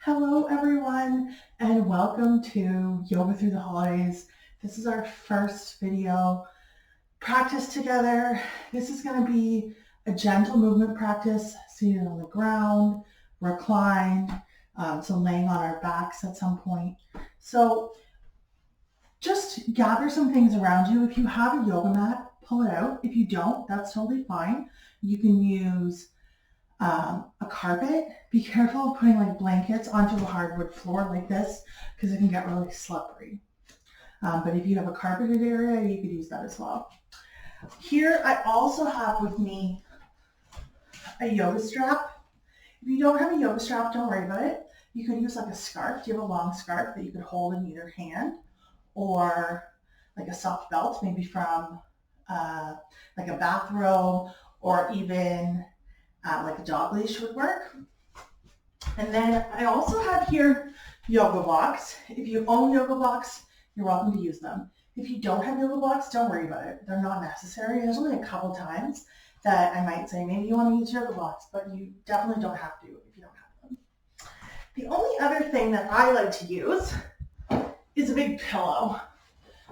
Hello everyone and welcome to Yoga Through the Holidays. This is our first video practice together. This is going to be a gentle movement practice, seated on the ground, reclined, so laying on our backs at some point. So just gather some things around you. If you have a yoga mat, pull it out. If you don't, that's totally fine. You can use a carpet. Be careful of putting like blankets onto a hardwood floor like this because it can get really slippery. But if you have a carpeted area, you could use that as well. Here I also have with me a yoga strap. If you don't have a yoga strap, don't worry about it. You could use like a scarf. Do you have a long scarf that you could hold in either hand, or like a soft belt, maybe from like a bathrobe, or even like a dog leash would work. And then I also have here yoga blocks. If you own yoga blocks, you're welcome to use them. If you don't have yoga blocks, don't worry about it. They're not necessary. There's only a couple times that I might say maybe you want to use yoga blocks, but you definitely don't have to if you don't have them. The only other thing that I like to use is a big pillow.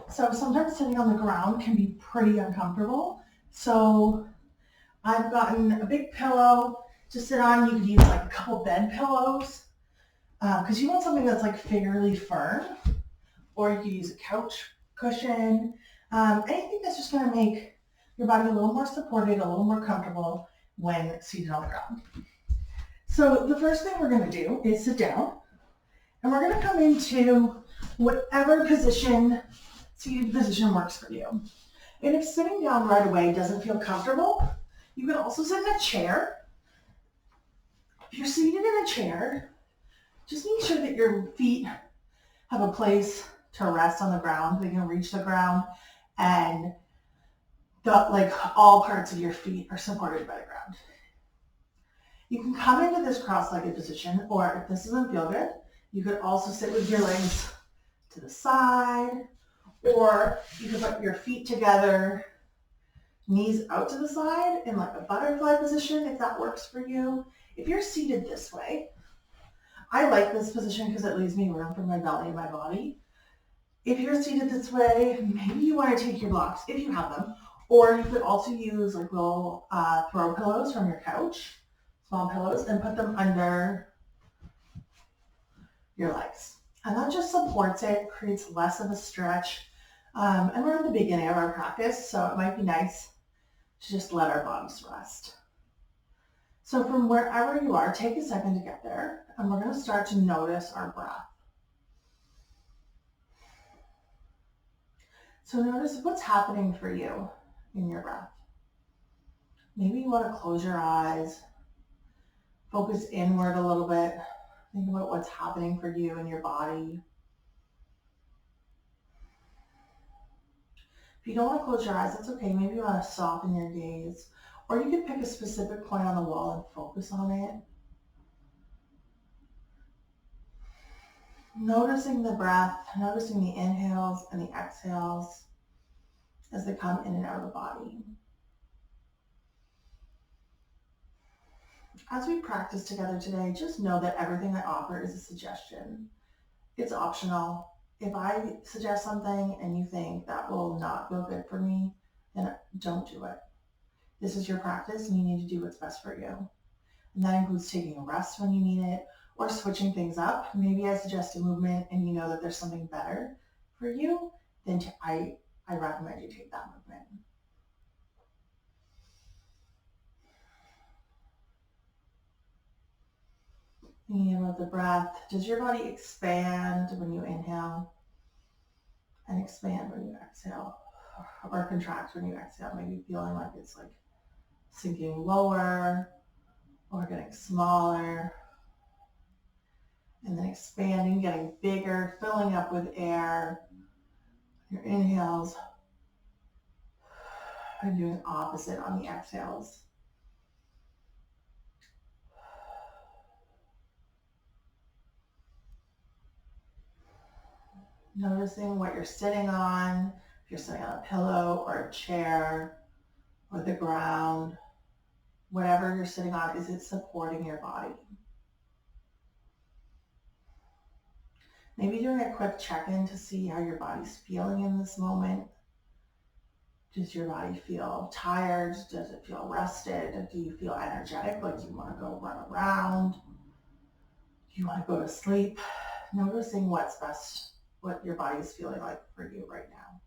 So sometimes sitting on the ground can be pretty uncomfortable. So I've gotten a big pillow to sit on. You could use like a couple bed pillows because you want something that's like fairly firm, or you could use a couch cushion, anything that's just going to make your body a little more supported, a little more comfortable when seated on the ground. So the first thing we're going to do is sit down, and we're going to come into whatever position, seated position works for you. And if sitting down right away doesn't feel comfortable, you can also sit in a chair. If you're seated in a chair, just make sure that your feet have a place to rest on the ground. They can reach the ground, and all parts of your feet are supported by the ground. You can come into this cross-legged position, or if this doesn't feel good, you could also sit with your legs to the side, or you could put your feet together, knees out to the side in like a butterfly position if that works for you. If you're seated this way, I like this position because it leaves me room for my belly and my body. If you're seated this way, maybe you want to take your blocks, if you have them, or you could also use like little throw pillows from your couch, small pillows, and put them under your legs. And that just supports it, creates less of a stretch. And we're at the beginning of our practice, so it might be nice to just let our bodies rest. So from wherever you are, take a second to get there, and we're going to start to notice our breath. So notice what's happening for you in your breath. Maybe you want to close your eyes, focus inward a little bit, think about what's happening for you in your body. If you don't want to close your eyes, that's okay. Maybe you want to soften your gaze, or you can pick a specific point on the wall and focus on it. Noticing the breath, noticing the inhales and the exhales as they come in and out of the body. As we practice together today, just know that everything I offer is a suggestion. It's optional. If I suggest something and you think that will not feel good for me, then don't do it. This is your practice, and you need to do what's best for you. And that includes taking a rest when you need it, or switching things up. Maybe I suggest a movement and you know that there's something better for you, then I recommend you take that movement. Thinking about the breath, does your body expand when you inhale and expand when you exhale, or contract when you exhale? Maybe feeling like it's like sinking lower or getting smaller, and then expanding, getting bigger, filling up with air. Your inhales, and doing opposite on the exhales. Noticing what you're sitting on, if you're sitting on a pillow or a chair or the ground, whatever you're sitting on, is it supporting your body? Maybe doing a quick check-in to see how your body's feeling in this moment. Does your body feel tired? Does it feel rested? Do you feel energetic, like you want to go run around? Do you want to go to sleep? Noticing what's best, what your body's feeling like for you right now.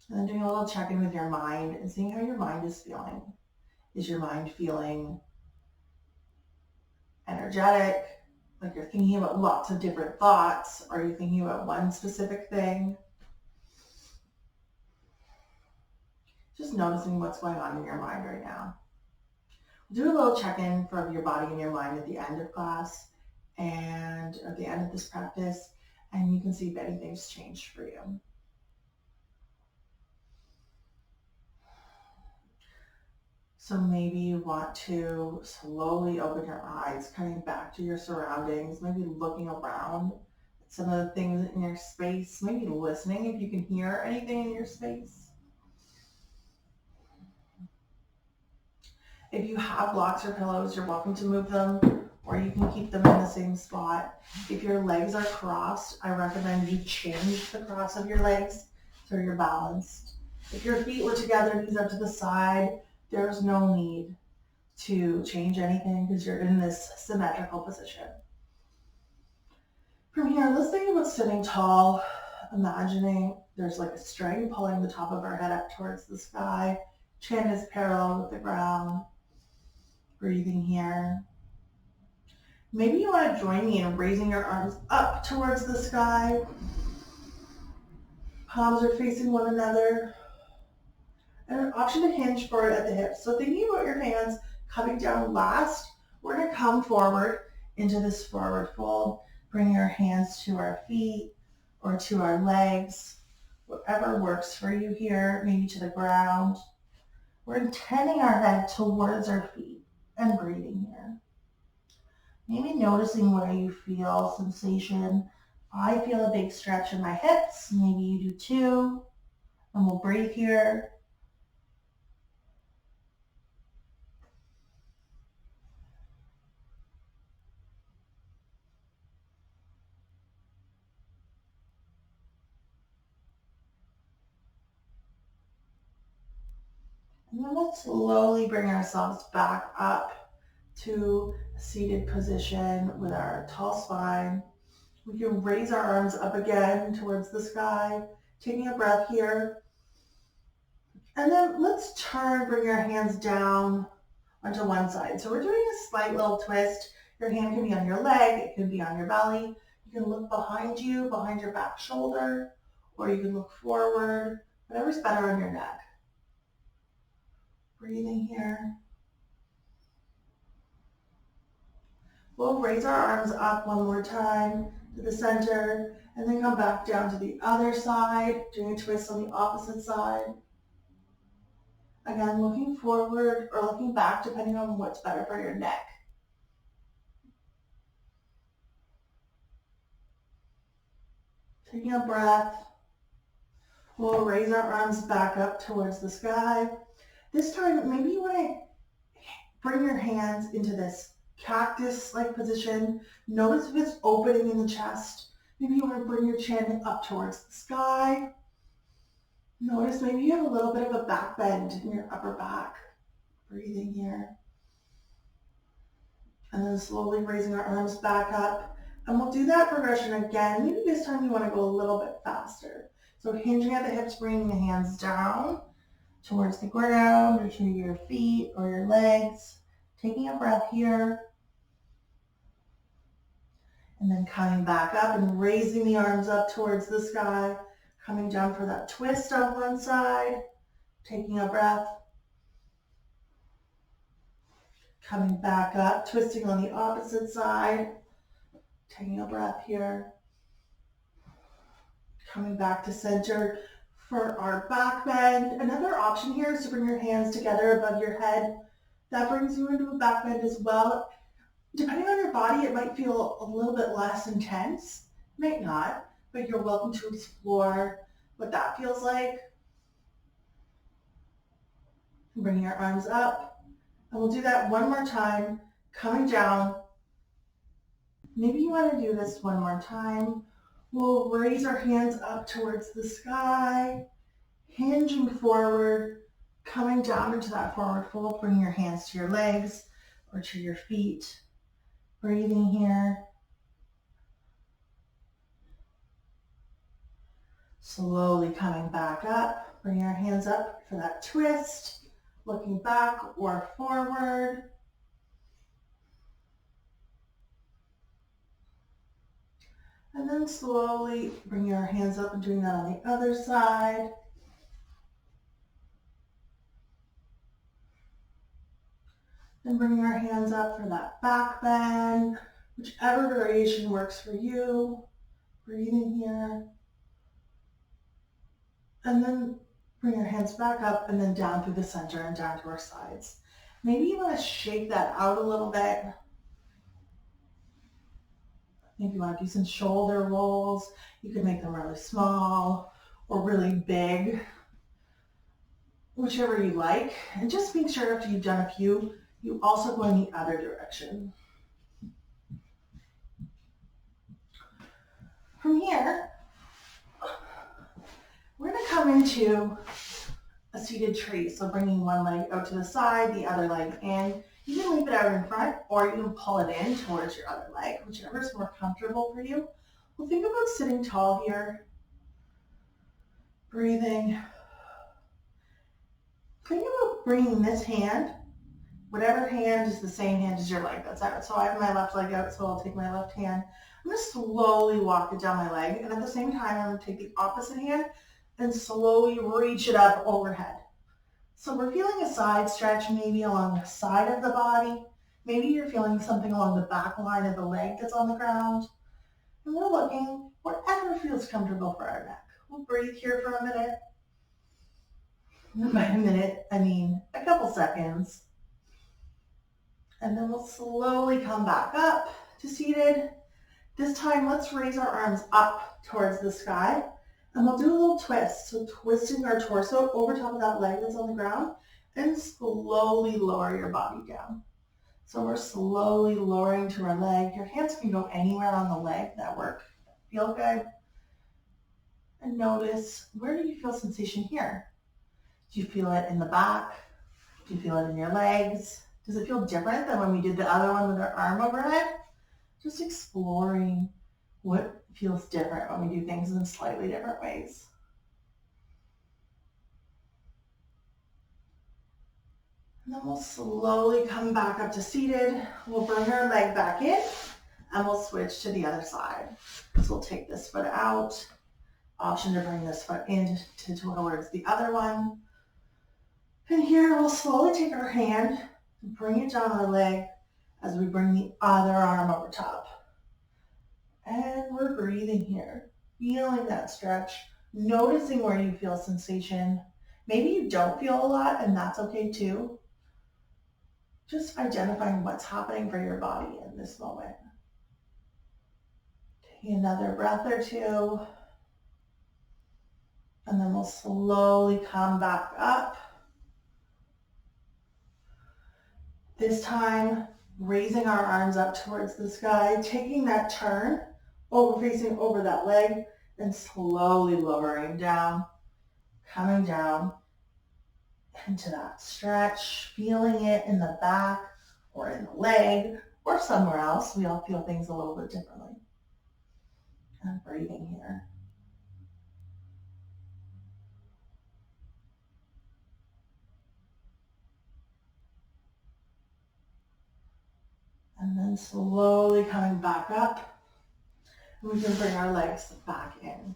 And then doing a little check-in with your mind and seeing how your mind is feeling. Is your mind feeling energetic? Like you're thinking about lots of different thoughts? Or are you thinking about one specific thing? Just noticing what's going on in your mind right now. Do a little check-in from your body and your mind at the end of class and at the end of this practice, and you can see if anything's changed for you. So maybe you want to slowly open your eyes, coming back to your surroundings, maybe looking around at some of the things in your space, maybe listening if you can hear anything in your space. If you have blocks or pillows, you're welcome to move them, or you can keep them in the same spot. If your legs are crossed, I recommend you change the cross of your legs so you're balanced. If your feet were together, knees up to the side, there's no need to change anything because you're in this symmetrical position. From here, let's think about sitting tall, imagining there's like a string pulling the top of our head up towards the sky. Chin is parallel with the ground. Breathing here. Maybe you want to join me in raising your arms up towards the sky. Palms are facing one another. And an option to hinge forward at the hips. So thinking about your hands coming down last, we're going to come forward into this forward fold. Bring your hands to our feet or to our legs, whatever works for you here, maybe to the ground. We're intending our head towards our feet and breathing here. Maybe noticing where you feel sensation. I feel a big stretch in my hips. Maybe you do too. And we'll breathe here. And then let's slowly bring ourselves back up to a seated position with our tall spine. We can raise our arms up again towards the sky, taking a breath here. And then let's bring our hands down onto one side. So we're doing a slight little twist. Your hand can be on your leg, it can be on your belly. You can look behind you, behind your back shoulder, or you can look forward, whatever's better on your neck. Breathing here. We'll raise our arms up one more time to the center and then come back down to the other side, doing a twist on the opposite side. Again, looking forward or looking back depending on what's better for your neck. Taking a breath. We'll raise our arms back up towards the sky. This time, maybe you want to bring your hands into this cactus-like position. Notice if it's opening in the chest. Maybe you want to bring your chin up towards the sky. Notice maybe you have a little bit of a back bend in your upper back. Breathing here. And then slowly raising our arms back up. And we'll do that progression again. Maybe this time you want to go a little bit faster. So hinging at the hips, bringing the hands down towards the ground or to your feet or your legs. Taking a breath here. And then coming back up and raising the arms up towards the sky. Coming down for that twist on one side. Taking a breath. Coming back up, twisting on the opposite side. Taking a breath here. Coming back to center for our back bend. Another option here is to bring your hands together above your head. That brings you into a back bend as well. Depending on your body, it might feel a little bit less intense. It might not, but you're welcome to explore what that feels like. Bring your arms up. And we'll do that one more time, coming down Maybe you want to do this one more time. We'll raise our hands up towards the sky, hinging forward, coming down into that forward fold, bringing your hands to your legs or to your feet. Breathing here. Slowly coming back up, bringing our hands up for that twist, looking back or forward. And then slowly bringing our hands up and doing that on the other side. And bringing our hands up for that back bend, whichever variation works for you. Breathing here. And then bring your hands back up and then down through the center and down to our sides. Maybe you want to shake that out a little bit. Maybe you want to do some shoulder rolls. You can make them really small or really big, whichever you like. And just make sure after you've done a few, you also go in the other direction. From here, we're going to come into a seated tree. So bringing one leg out to the side, the other leg in. You can leave it out in front or you can pull it in towards your other leg, whichever is more comfortable for you. Well, think about sitting tall here. Breathing. Think about bringing this hand, whatever hand is the same hand as your leg that's out. So I have my left leg out, so I'll take my left hand. I'm going to slowly walk it down my leg, and at the same time, I'm going to take the opposite hand and slowly reach it up overhead. So we're feeling a side stretch maybe along the side of the body. Maybe you're feeling something along the back line of the leg that's on the ground. And we're looking wherever feels comfortable for our neck. We'll breathe here for a minute. And by a minute, I mean a couple seconds. And then we'll slowly come back up to seated. This time, let's raise our arms up towards the sky. And we'll do a little twist. So twisting our torso over top of that leg that's on the ground and slowly lower your body down. So we're slowly lowering to our leg. Your hands can go anywhere on the leg that work. Feel good. And notice, where do you feel sensation here? Do you feel it in the back? Do you feel it in your legs? Does it feel different than when we did the other one with our arm overhead? Just exploring what feels different when we do things in slightly different ways. And then we'll slowly come back up to seated. We'll bring our leg back in and we'll switch to the other side. So we'll take this foot out. Option to bring this foot in towards the other one. And here we'll slowly take our hand and bring it down our leg as we bring the other arm over top. And we're breathing here, feeling that stretch, noticing where you feel sensation. Maybe you don't feel a lot, and that's okay too. Just identifying what's happening for your body in this moment. Taking another breath or two. And then we'll slowly come back up. This time, raising our arms up towards the sky, taking that turn, facing over that leg, and slowly lowering down, coming down into that stretch, feeling it in the back or in the leg or somewhere else. We all feel things a little bit differently. And breathing here. And then slowly coming back up. We can bring our legs back in.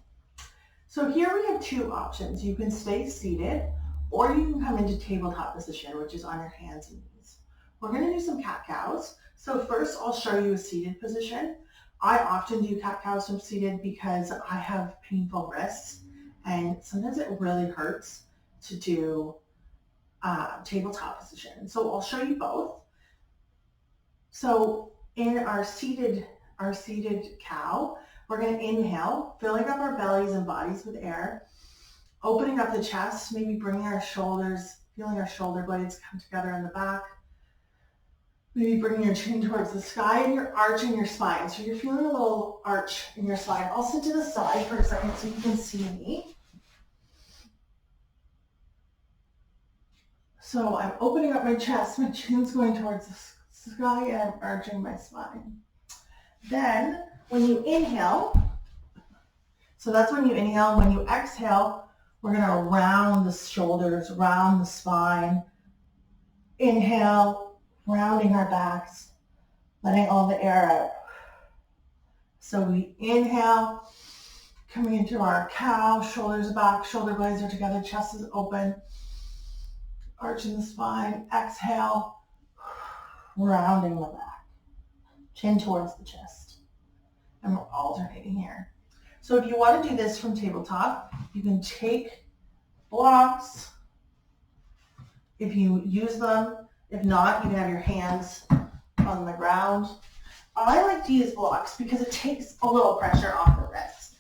So here we have two options. You can stay seated or you can come into tabletop position, which is on your hands and knees. We're going to do some cat-cows. So first I'll show you a seated position. I often do cat-cows from seated because I have painful wrists and sometimes it really hurts to do tabletop position. So I'll show you both. So in our seated cow, we're going to inhale, filling up our bellies and bodies with air, opening up the chest, maybe bringing our shoulders, feeling our shoulder blades come together in the back. Maybe bring your chin towards the sky and you're arching your spine. So you're feeling a little arch in your spine. I'll sit to the side for a second so you can see me. So I'm opening up my chest, my chin's going towards the sky, and I'm arching my spine. Then when you inhale, so that's when you inhale. When you exhale, we're gonna round the shoulders, round the spine. Inhale, rounding our backs, letting all the air out. So we inhale, coming into our cow, shoulders back, shoulder blades are together, chest is open, arching the spine. Exhale, rounding the back, chin towards the chest. And we're alternating here. So if you want to do this from tabletop, you can take blocks if you use them. If not, you can have your hands on the ground. I like to use blocks because it takes a little pressure off the wrists,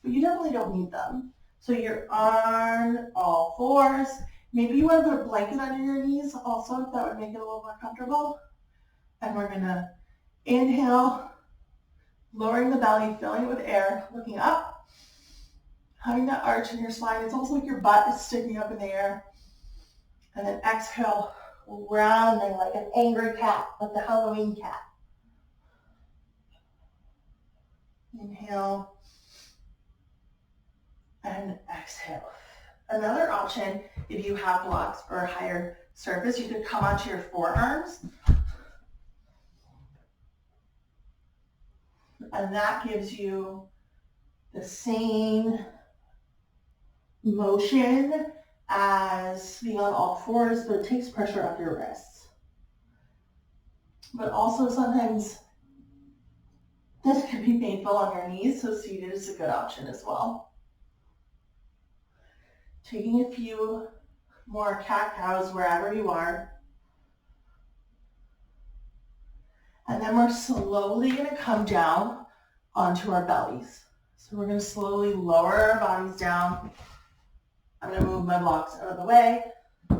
but you definitely don't need them. So you're on all fours. Maybe you want to put a blanket under your knees also, if that would make it a little more comfortable. And we're gonna inhale, lowering the belly, filling it with air, looking up, having that arch in your spine. It's almost like your butt is sticking up in the air. And then exhale, rounding like an angry cat, like the Halloween cat. Inhale and exhale. Another option, if you have blocks or a higher surface, you could come onto your forearms. And that gives you the same motion as being on all fours, but it takes pressure off your wrists. But also sometimes this can be painful on your knees, so seated is a good option as well. Taking a few more cat-cows wherever you are. And then we're slowly going to come down onto our bellies. So we're going to slowly lower our bodies down. I'm going to move my blocks out of the way. I'm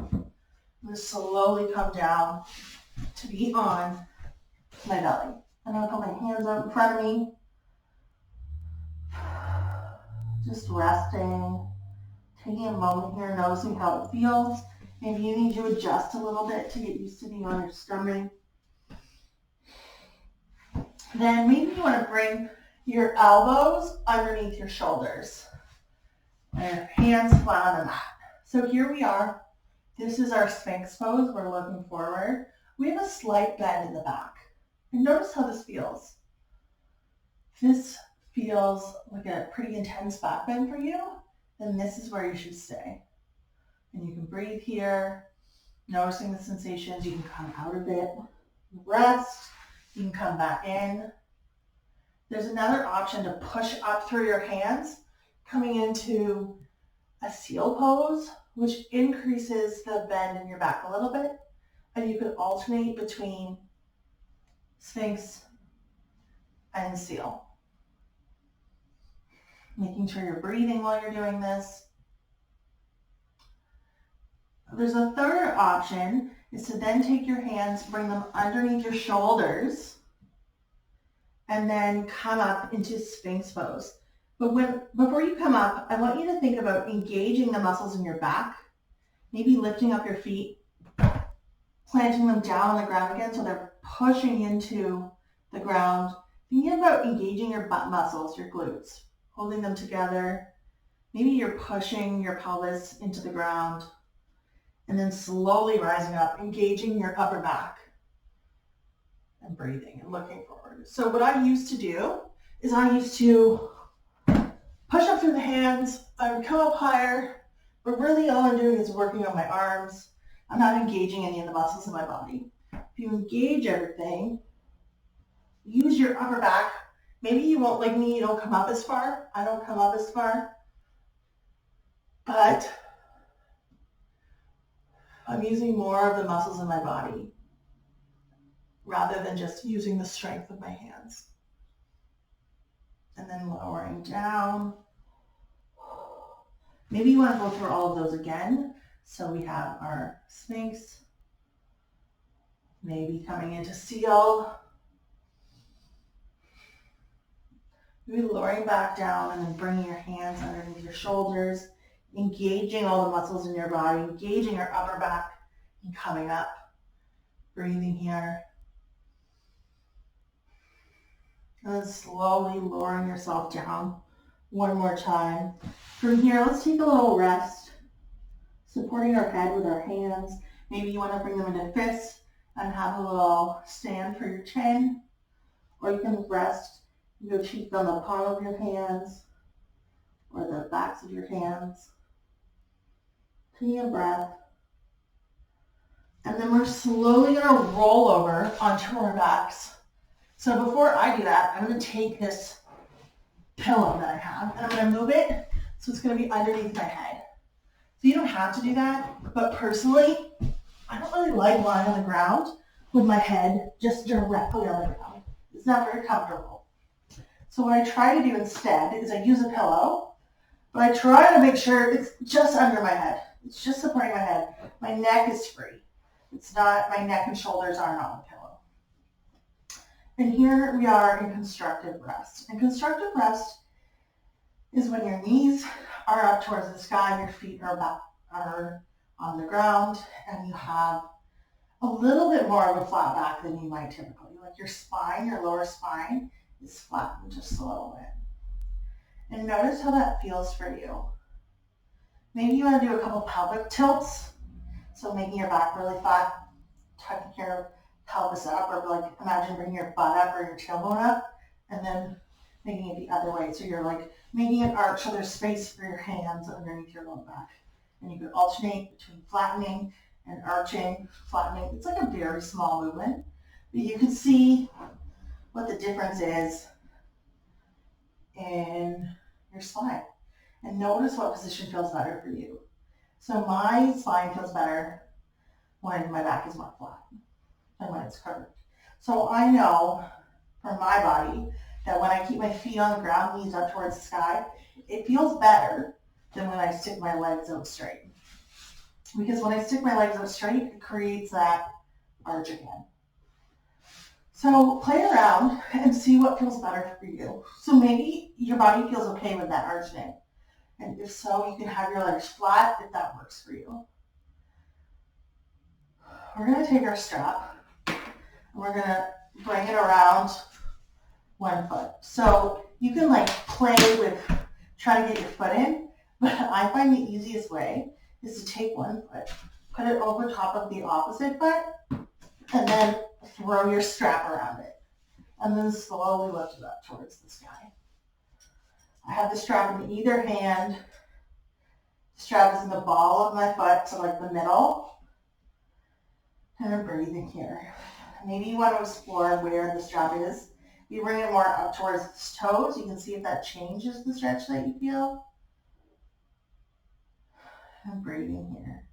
going to slowly come down to be on my belly. I'm going to put my hands out in front of me. Just resting. Taking a moment here, noticing how it feels. Maybe you need to adjust a little bit to get used to being on your stomach. Then maybe you want to bring your elbows underneath your shoulders and your hands flat on the mat. So here we are. This is our Sphinx pose. We're looking forward. We have a slight bend in the back. And notice how this feels. This feels like a pretty intense back bend for you, then this is where you should stay. And you can breathe here, noticing the sensations. You can come out of it, rest. You can come back in. There's another option to push up through your hands, coming into a seal pose, which increases the bend in your back a little bit. And you could alternate between Sphinx and seal. Making sure you're breathing while you're doing this. There's a third option, is to then take your hands, bring them underneath your shoulders, and then come up into Sphinx pose. But before you come up, I want you to think about engaging the muscles in your back, maybe lifting up your feet, planting them down on the ground again so they're pushing into the ground. Thinking about engaging your butt muscles, your glutes, holding them together. Maybe you're pushing your pelvis into the ground and then slowly rising up, engaging your upper back and breathing and looking forward. So what I used to do is I used to push up through the hands. I would come up higher, but really all I'm doing is working on my arms. I'm not engaging any of the muscles in my body. If you engage everything, use your upper back. Maybe you won't, like me, you don't come up as far. I don't come up as far. But I'm using more of the muscles in my body rather than just using the strength of my hands. And then lowering down. Maybe you want to go through all of those again. So we have our Sphinx, Maybe coming into seal. Maybe lowering back down and then bringing your hands underneath your shoulders, engaging all the muscles in your body, engaging your upper back, and coming up. Breathing here. And then slowly lowering yourself down one more time. From here, let's take a little rest, supporting our head with our hands. Maybe you want to bring them into fists and have a little stand for your chin, or you can rest your cheek on the palm of your hands or the backs of your hands. Taking a breath. And then we're slowly going to roll over onto our backs. So before I do that, I'm going to take this pillow that I have and I'm going to move it so it's going to be underneath my head. So you don't have to do that, but personally, I don't really like lying on the ground with my head just directly on the ground. It's not very comfortable. So what I try to do instead is I use a pillow, but I try to make sure it's just under my head. It's just supporting my head. My neck is free. It's not, my neck and shoulders aren't on the pillow. And here we are in constructive rest. And constructive rest is when your knees are up towards the sky, your feet are on the ground, and you have a little bit more of a flat back than you might typically. Like your spine, your lower spine is flattened just a little bit. And notice how that feels for you. Maybe you want to do a couple pelvic tilts. So making your back really flat, tucking your pelvis up, or like imagine bringing your butt up or your tailbone up, and then making it the other way. So you're like making an arch so there's space for your hands underneath your low back. And you could alternate between flattening and arching, flattening. It's like a very small movement, but you can see what the difference is in your spine. And notice what position feels better for you. So my spine feels better when my back is more flat than when it's curved. So I know from my body that when I keep my feet on the ground, knees up towards the sky, it feels better than when I stick my legs out straight. Because when I stick my legs out straight, it creates that arch again. So play around and see what feels better for you. So maybe your body feels okay with that arching. And if so, you can have your legs flat if that works for you. We're going to take our strap and we're going to bring it around one foot. So you can like play with trying to get your foot in, but I find the easiest way is to take one foot, put it over top of the opposite foot, and then throw your strap around it. And then slowly lift it up towards the sky. I have the strap in either hand. The strap is in the ball of my foot, so like the middle. And I'm breathing here. Maybe you want to explore where the strap is. You bring it more up towards the toes. You can see if that changes the stretch that you feel. I'm breathing here.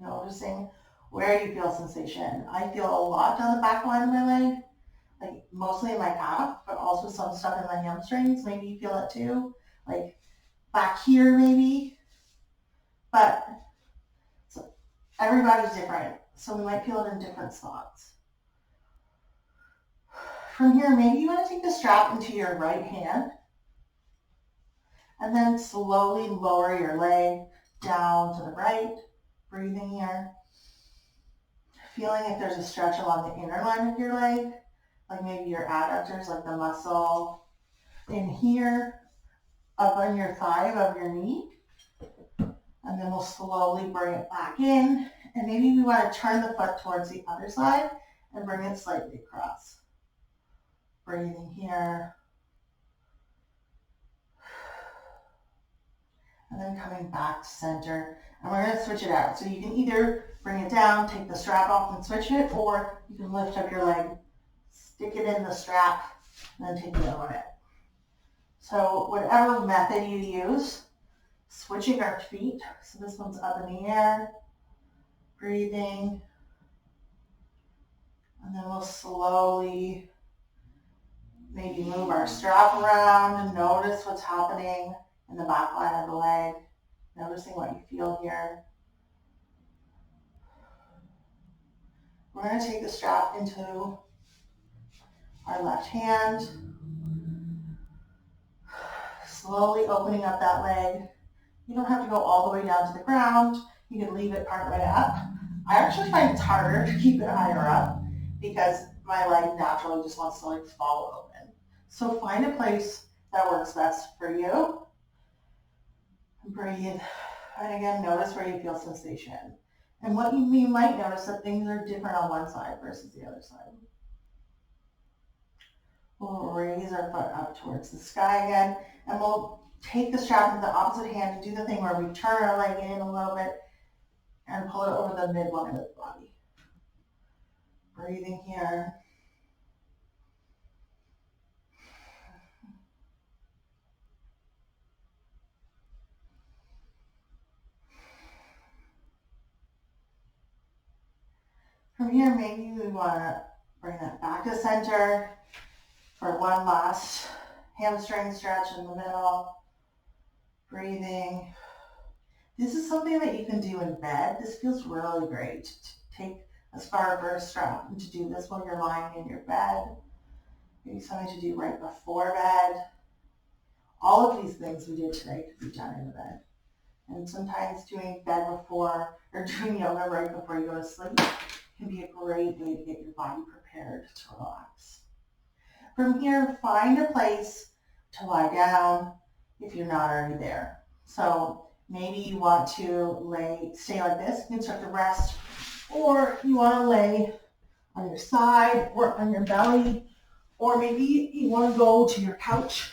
Noticing where you feel sensation. I feel a lot down the back line of my leg, like mostly in my calf, but also some stuff in my hamstrings. Maybe you feel it too, like back here maybe. But so everybody's different, so we might feel it in different spots. From here, maybe you want to take the strap into your right hand and then slowly lower your leg down to the right, breathing here. Feeling if there's a stretch along the inner line of your leg, like maybe your adductors, like the muscle in here, up on your thigh above your knee. And then we'll slowly bring it back in. And maybe we want to turn the foot towards the other side and bring it slightly across. Breathing here. And then coming back to center. And we're going to switch it out. So you can either bring it down, take the strap off and switch it, or you can lift up your leg, stick it in the strap, and then take the other one in. So whatever method you use, switching our feet. So this one's up in the air, breathing. And then we'll slowly maybe move our strap around and notice what's happening in the back line of the leg. Noticing what you feel here. We're going to take the strap into our left hand, slowly opening up that leg. You don't have to go all the way down to the ground. You can leave it part way up. I actually find it's harder to keep it higher up because my leg naturally just wants to like fall open. So find a place that works best for you. Breathe. And again, notice where you feel sensation. And what you might notice that things are different on one side versus the other side. We'll raise our foot up towards the sky again, and we'll take the strap with the opposite hand and do the thing where we turn our leg in a little bit and pull it over the midline of the body. Breathing here. From here, maybe we want to bring that back to center for one last hamstring stretch in the middle. Breathing. This is something that you can do in bed. This feels really great to take a scarf or a strap and to do this while you're lying in your bed. Maybe something to do right before bed. All of these things we did today could be done in the bed. And sometimes doing bed before or doing yoga right before you go to sleep can be a great way to get your body prepared to relax. From here, find a place to lie down if you're not already there. So maybe you want to stay like this, constructive rest, or you want to lay on your side or on your belly, or maybe you want to go to your couch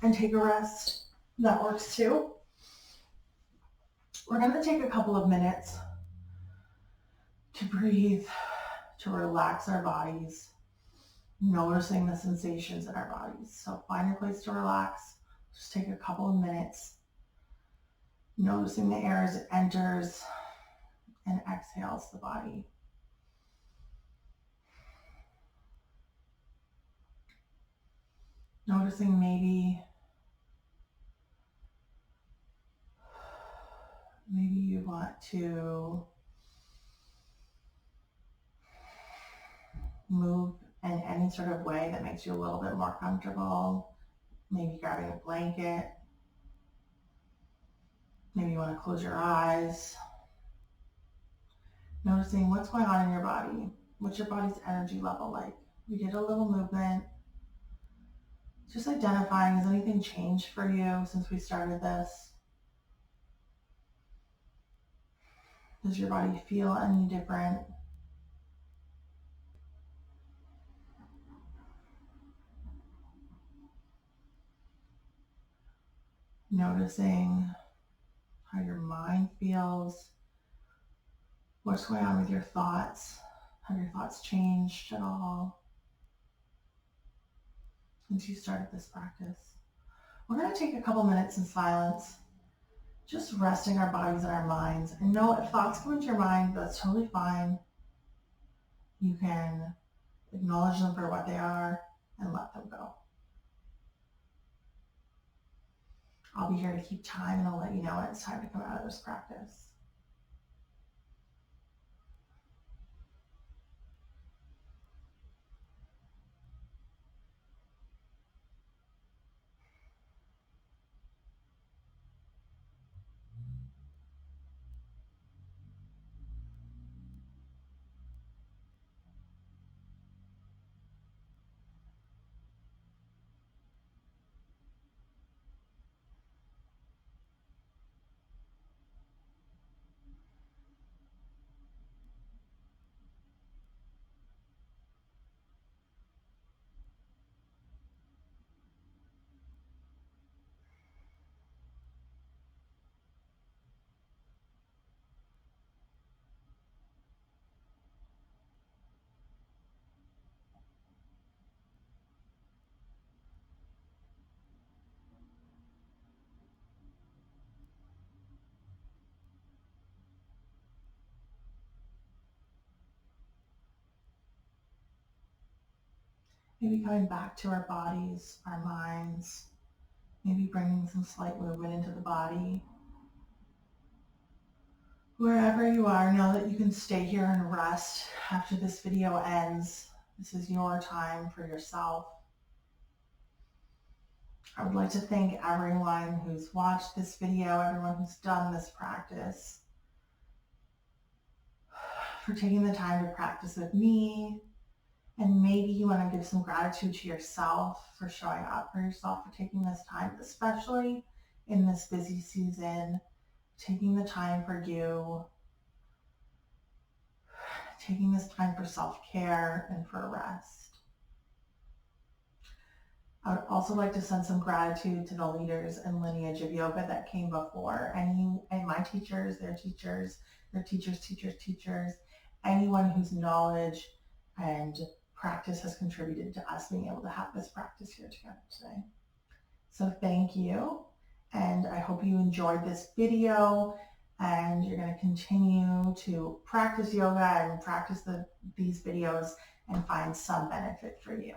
and take a rest. That works too. We're going to take a couple of minutes to breathe, to relax our bodies, noticing the sensations in our bodies. So find a place to relax. Just take a couple of minutes, noticing the air as it enters and exhales the body. Noticing maybe you want to move in any sort of way that makes you a little bit more comfortable. Maybe grabbing a blanket. Maybe you want to close your eyes. Noticing what's going on in your body. What's your body's energy level like? We did a little movement. Just identifying, has anything changed for you since we started this? Does your body feel any different? Noticing how your mind feels. What's going on with your thoughts? Have your thoughts changed at all since you started this practice? We're going to take a couple minutes in silence, just resting our bodies and our minds. And know if thoughts come into your mind, that's totally fine. You can acknowledge them for what they are and let them go. I'll be here to keep time, and I'll let you know when it's time to come out of this practice. Maybe coming back to our bodies, our minds, maybe bringing some slight movement into the body. Wherever you are, know that you can stay here and rest after this video ends. This is your time for yourself. I would like to thank everyone who's watched this video, everyone who's done this practice, for taking the time to practice with me. And maybe you want to give some gratitude to yourself for showing up for yourself, for taking this time, especially in this busy season, taking the time for you, taking this time for self-care and for rest. I would also like to send some gratitude to the leaders and lineage of yoga that came before, and my teachers, their teachers, their teachers, teachers, anyone whose knowledge and practice has contributed to us being able to have this practice here together today. So thank you, and I hope you enjoyed this video, and you're going to continue to practice yoga and practice these videos and find some benefit for you.